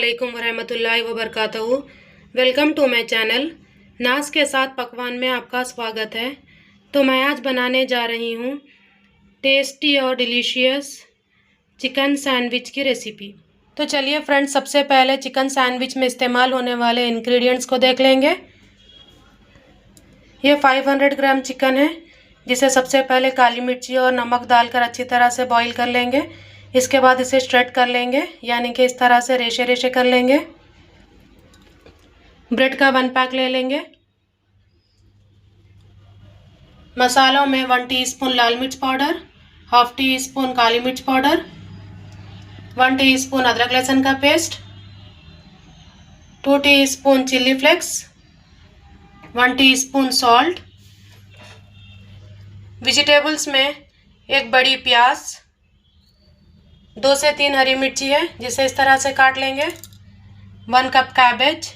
अस्सलामुअलैकुम वरहमतुल्लाहि वबरकातुहू। Welcome to my channel. Naaz के साथ पकवान में आपका स्वागत है। तो मैं आज बनाने जा रही हूँ टेस्टी और डिलीशियस चिकन सैंडविच की रेसिपी। तो चलिए फ्रेंड्स, सबसे पहले चिकन सैंडविच में इस्तेमाल होने वाले इंग्रेडिएंट्स को देख लेंगे। ये 500 ग्राम चिकन है, जिसे सबसे पहले काली मिर्ची और नमक डालकर अच्छी तरह से बॉईल कर लेंगे। इसके बाद इसे स्ट्रेट कर लेंगे, यानी कि इस तरह से रेशे रेशे कर लेंगे। ब्रेड का 1 पैक ले लेंगे। मसालों में 1 टीस्पून लाल मिर्च पाउडर, हाफ टी स्पून काली मिर्च पाउडर, 1 टीस्पून अदरक लहसुन का paste, 2 teaspoon chilli flakes, 1 teaspoon salt. Vegetables में एक बड़ी प्याज, 2 से 3 हरी मिर्ची है, जिसे इस तरह से काट लेंगे। 1 कप कैबेज,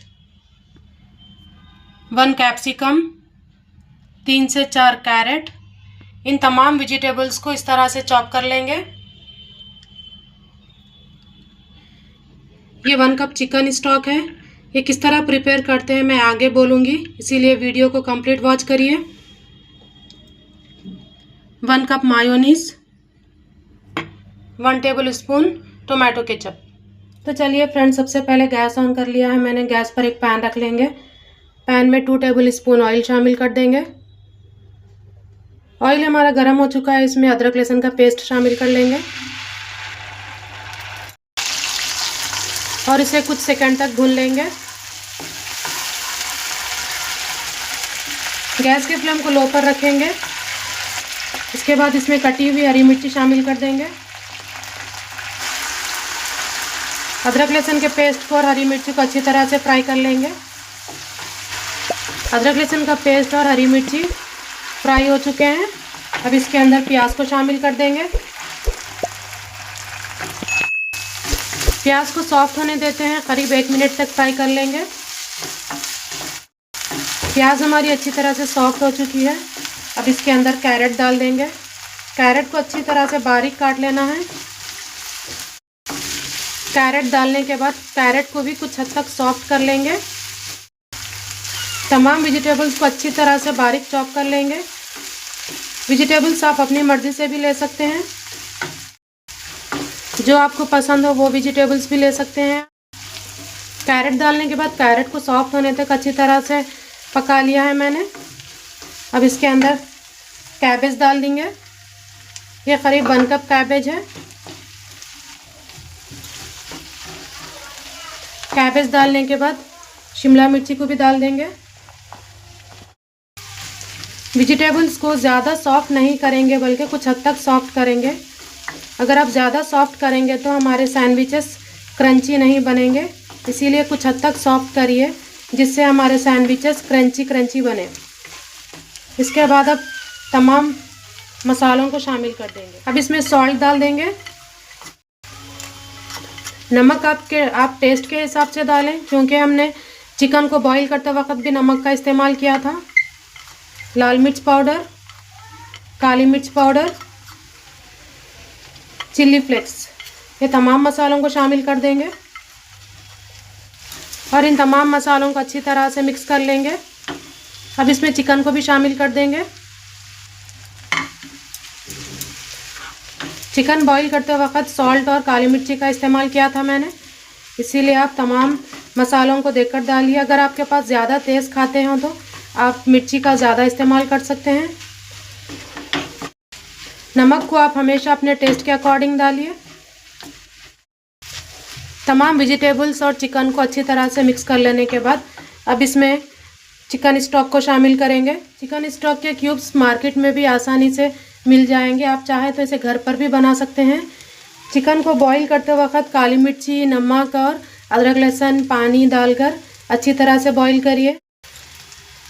1 कैप्सिकम, 3 से 4 कैरेट। इन तमाम वेजिटेबल्स को इस तरह से चॉप कर लेंगे। ये 1 कप चिकन स्टॉक है। ये किस तरह प्रिपेयर करते हैं मैं आगे बोलूँगी, इसीलिए वीडियो को कंप्लीट वॉच करिए। 1 cup mayonnaise, 1 table spoon tomato ketchup. तो चलिए फ्रेंड्स, सबसे पहले गैस ऑन कर लिया है मैंने। गैस पर एक पैन रख लेंगे। पैन में 2 टेबल स्पून ऑयल शामिल कर देंगे। ऑयल हमारा गर्म हो चुका है, इसमें अदरक लहसुन का पेस्ट शामिल कर लेंगे और इसे कुछ सेकंड तक भून लेंगे। गैस के फ्लेम को लो पर रखेंगे। इसके बाद इसमें कटी हुई हरी मिर्ची शामिल कर देंगे। अदरक लहसुन के पेस्ट को और हरी मिर्ची को अच्छी तरह से फ्राई कर लेंगे। अदरक लहसुन का पेस्ट और हरी मिर्ची फ्राई हो चुके हैं। अब इसके अंदर प्याज को शामिल कर देंगे। प्याज को सॉफ्ट होने देते हैं, करीब 1 मिनट तक फ्राई कर लेंगे। प्याज हमारी अच्छी तरह से सॉफ्ट हो चुकी है। अब इसके अंदर कैरेट डाल देंगे। कैरेट को अच्छी तरह से बारीक काट लेना है। कैरेट डालने के बाद कैरेट को भी कुछ हद तक सॉफ्ट कर लेंगे। तमाम वेजिटेबल्स को अच्छी तरह से बारीक चॉप कर लेंगे। वेजिटेबल्स आप अपनी मर्ज़ी से भी ले सकते हैं, जो आपको पसंद हो वो वेजिटेबल्स भी ले सकते हैं। कैरेट डालने के बाद कैरेट को सॉफ्ट होने तक अच्छी तरह से पका लिया है मैंने। अब इसके अंदर कैबेज डाल देंगे। ये करीब 1 कप कैबेज है। कैबेज डालने के बाद शिमला मिर्ची को भी डाल देंगे। वेजिटेबल्स को ज़्यादा सॉफ्ट नहीं करेंगे, बल्कि कुछ हद तक सॉफ्ट करेंगे। अगर आप ज़्यादा सॉफ्ट करेंगे तो हमारे सैंडविचेस क्रंची नहीं बनेंगे, इसीलिए कुछ हद तक सॉफ्ट करिए, जिससे हमारे सैंडविचेस क्रंची क्रंची बने। इसके बाद अब तमाम मसालों को शामिल कर देंगे। अब इसमें सॉल्ट डाल देंगे। नमक आप टेस्ट के हिसाब से डालें, क्योंकि हमने चिकन को बॉईल करते वक्त भी नमक का इस्तेमाल किया था। लाल मिर्च पाउडर, काली मिर्च पाउडर, चिल्ली फ्लेक्स, ये तमाम मसालों को शामिल कर देंगे और इन तमाम मसालों को अच्छी तरह से मिक्स कर लेंगे। अब इसमें चिकन को भी शामिल कर देंगे। चिकन बॉईल करते वक्त सॉल्ट और काली मिर्ची का इस्तेमाल किया था मैंने, इसीलिए आप तमाम मसालों को देखकर डालिए। अगर आपके पास ज़्यादा तेज़ खाते हो तो आप मिर्ची का ज़्यादा इस्तेमाल कर सकते हैं। नमक को आप हमेशा अपने टेस्ट के अकॉर्डिंग डालिए। तमाम वेजिटेबल्स और चिकन को अच्छी तरह से मिक्स कर लेने के बाद अब इसमें चिकन स्टॉक को शामिल करेंगे। चिकन स्टॉक के क्यूब्स मार्केट में भी आसानी से मिल जाएंगे। आप चाहें तो इसे घर पर भी बना सकते हैं। चिकन को बॉईल करते वक्त काली मिर्ची, नमक और अदरक लहसुन पानी डालकर अच्छी तरह से बॉईल करिए।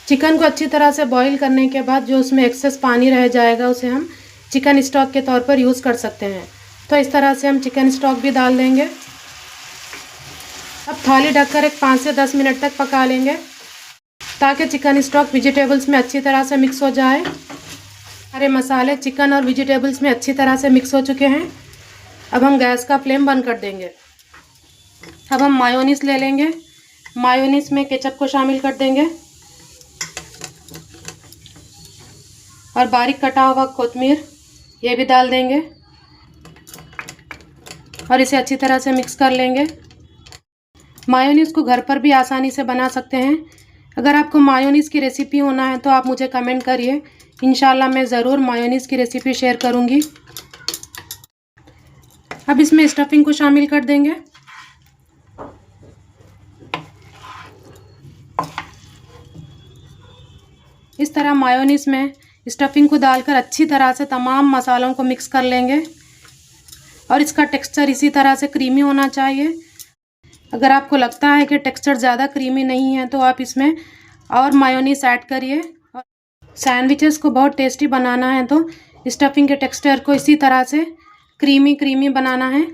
चिकन को अच्छी तरह से बॉईल करने के बाद जो उसमें एक्सेस पानी रह जाएगा, उसे हम चिकन स्टॉक के तौर पर यूज़ कर सकते हैं। तो इस तरह से हम चिकन स्टॉक भी डाल देंगे। अब थाली ढककर एक 5 से 10 मिनट तक पका लेंगे, ताकि चिकन स्टॉक वेजिटेबल्स में अच्छी तरह से मिक्स हो जाए। सारे मसाले चिकन और वेजिटेबल्स में अच्छी तरह से मिक्स हो चुके हैं। अब हम गैस का फ्लेम बंद कर देंगे। अब हम मायोनीज ले लेंगे। मायोनीज में केचप को शामिल कर देंगे और बारीक कटा हुआ कोतमीर ये भी डाल देंगे और इसे अच्छी तरह से मिक्स कर लेंगे। मायोनीज़ को घर पर भी आसानी से बना सकते हैं। अगर आपको मायोनीज़ की रेसिपी होना है तो आप मुझे कमेंट करिए, इंशाल्लाह मैं ज़रूर मायोनीज़ की रेसिपी शेयर करूँगी। अब इसमें स्टफिंग को शामिल कर देंगे। इस तरह मायोनीज़ में स्टफिंग को डालकर अच्छी तरह से तमाम मसालों को मिक्स कर लेंगे और इसका टेक्सचर इसी तरह से क्रीमी होना चाहिए। अगर आपको लगता है कि टेक्सचर ज़्यादा क्रीमी नहीं है तो आप इसमें और मायोनीज़ ऐड करिए। सैंडविचेस को बहुत टेस्टी बनाना है तो स्टफिंग के टेक्सचर को इसी तरह से क्रीमी बनाना है।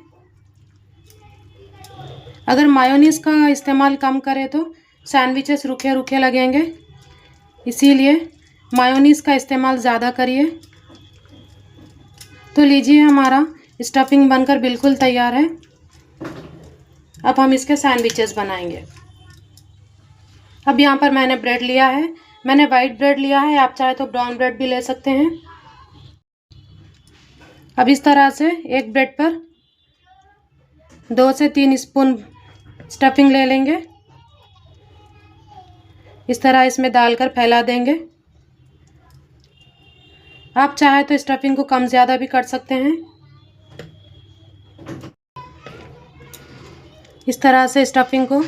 अगर मायोनीज़ का इस्तेमाल कम करें तो सैंडविचेस रूखे रूखे लगेंगे, इसीलिए मायोनीज़ का इस्तेमाल ज़्यादा करिए। तो लीजिए, हमारा स्टफिंग बनकर बिल्कुल तैयार है। अब हम इसके सैंडविचेस बनाएंगे। अब यहाँ पर मैंने ब्रेड लिया है, मैंने वाइट ब्रेड लिया है, आप चाहे तो ब्राउन ब्रेड भी ले सकते हैं। अब इस तरह से एक ब्रेड पर 2 से 3 स्पून स्टफिंग ले लेंगे। इस तरह इसमें डालकर फैला देंगे। आप चाहे तो स्टफिंग को कम ज़्यादा भी कर सकते हैं। इस तरह से स्टफिंग को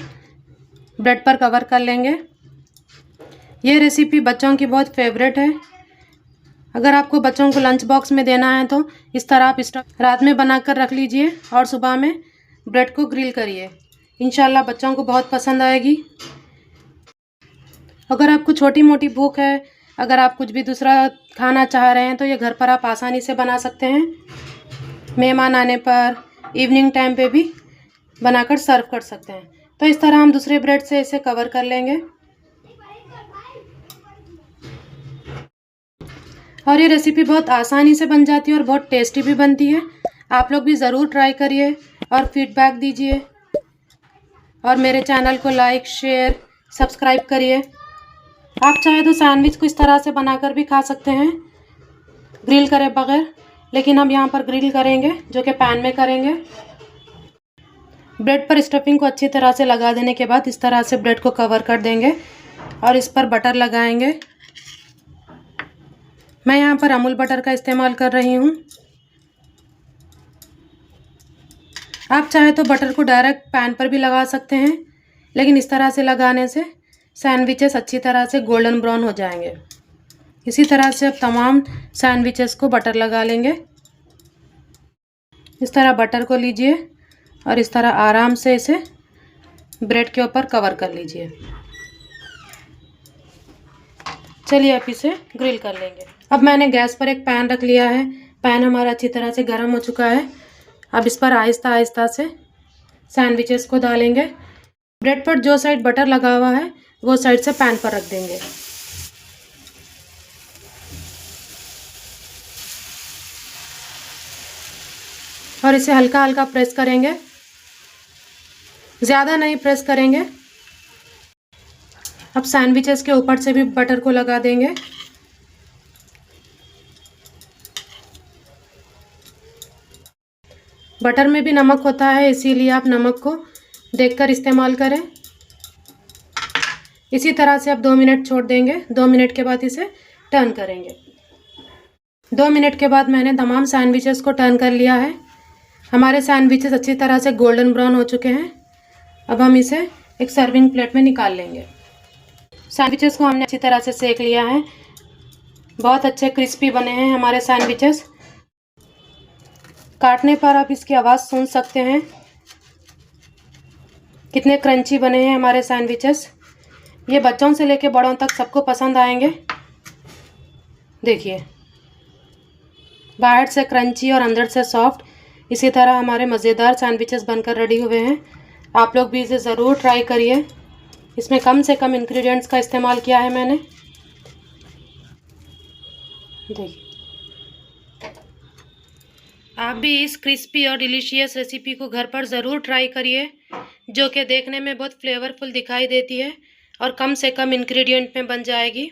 ब्रेड पर कवर कर लेंगे। ये रेसिपी बच्चों की बहुत फेवरेट है। अगर आपको बच्चों को लंच बॉक्स में देना है तो इस तरह आप रात में बनाकर रख लीजिए और सुबह में ब्रेड को ग्रिल करिए। इंशाल्लाह बच्चों को बहुत पसंद आएगी। अगर आपको छोटी मोटी भूख है, अगर आप कुछ भी दूसरा खाना चाह रहे हैं तो ये घर पर आप आसानी से बना सकते हैं। मेहमान आने पर, इवनिंग टाइम पे भी बनाकर सर्व कर सकते हैं। तो इस तरह हम दूसरे ब्रेड से इसे कवर कर लेंगे। और ये रेसिपी बहुत आसानी से बन जाती है और बहुत टेस्टी भी बनती है। आप लोग भी ज़रूर ट्राई करिए और फीडबैक दीजिए और मेरे चैनल को लाइक, शेयर, सब्सक्राइब करिए। आप चाहे तो सैंडविच को इस तरह से बनाकर भी खा सकते हैं, ग्रिल करे बगैर, लेकिन हम यहाँ पर ग्रिल करेंगे, जो कि पैन में करेंगे। ब्रेड पर स्टफिंग को अच्छी तरह से लगा देने के बाद इस तरह से ब्रेड को कवर कर देंगे और इस पर बटर लगाएंगे। मैं यहाँ पर अमूल बटर का इस्तेमाल कर रही हूँ। आप चाहे तो बटर को डायरेक्ट पैन पर भी लगा सकते हैं, लेकिन इस तरह से लगाने से सैंडविचेस अच्छी तरह से गोल्डन ब्राउन हो जाएंगे। इसी तरह से अब तमाम सैंडविचेस को बटर लगा लेंगे। इस तरह बटर को लीजिए और इस तरह आराम से इसे ब्रेड के ऊपर कवर कर लीजिए। चलिए अब इसे ग्रिल कर लेंगे। अब मैंने गैस पर एक पैन रख लिया है। पैन हमारा अच्छी तरह से गर्म हो चुका है। अब इस पर आहिस्ता आहिस्ता से सैंडविचेस को डालेंगे। ब्रेड पर जो साइड बटर लगा हुआ है वो साइड से पैन पर रख देंगे। और इसे हल्का हल्का प्रेस करेंगे, ज़्यादा नहीं प्रेस करेंगे। अब सैंडविचेस के ऊपर से भी बटर को लगा देंगे। बटर में भी नमक होता है, इसीलिए आप नमक को देखकर इस्तेमाल करें। इसी तरह से आप 2 मिनट छोड़ देंगे। 2 मिनट के बाद इसे टर्न करेंगे। 2 मिनट के बाद मैंने तमाम सैंडविचेस को टर्न कर लिया है। हमारे सैंडविचेस अच्छी तरह से गोल्डन ब्राउन हो चुके हैं। अब हम इसे एक सर्विंग प्लेट में निकाल लेंगे। सैंडविचेस को हमने अच्छी तरह से सेक लिया है। बहुत अच्छे क्रिस्पी बने हैं हमारे सैंडविचेस। काटने पर आप इसकी आवाज़ सुन सकते हैं, कितने क्रंची बने हैं हमारे सैंडविचेस। ये बच्चों से लेकर बड़ों तक सबको पसंद आएंगे। देखिए, बाहर से क्रंची और अंदर से सॉफ्ट, इसी तरह हमारे मज़ेदार सैंडविचेस बनकर रेडी हुए हैं। आप लोग भी इसे ज़रूर ट्राई करिए। इसमें कम से कम इंग्रेडिएंट्स का इस्तेमाल किया है मैंने। देखिए, आप भी इस क्रिस्पी और डिलीशियस रेसिपी को घर पर ज़रूर ट्राई करिए। जो कि देखने में बहुत फ्लेवरफुल दिखाई देती है और कम से कम इंग्रेडिएंट में बन जाएगी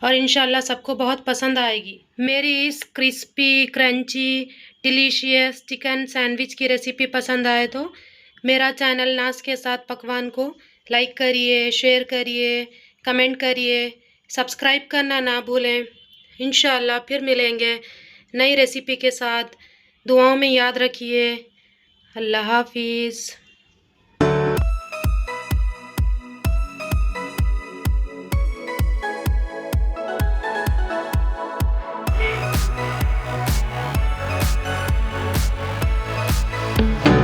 और इंशाल्लाह सबको बहुत पसंद आएगी। मेरी इस crispy crunchy delicious chicken sandwich की रेसिपी पसंद आए तो मेरा चैनल नाज के साथ पकवान को लाइक करिए, शेयर करिए, कमेंट करिए, सब्सक्राइब करना ना भूलें। इंशाल्लाह फिर मिलेंगे नई रेसिपी के साथ। दुआओं में याद रखिए। अल्लाह हाफिज़।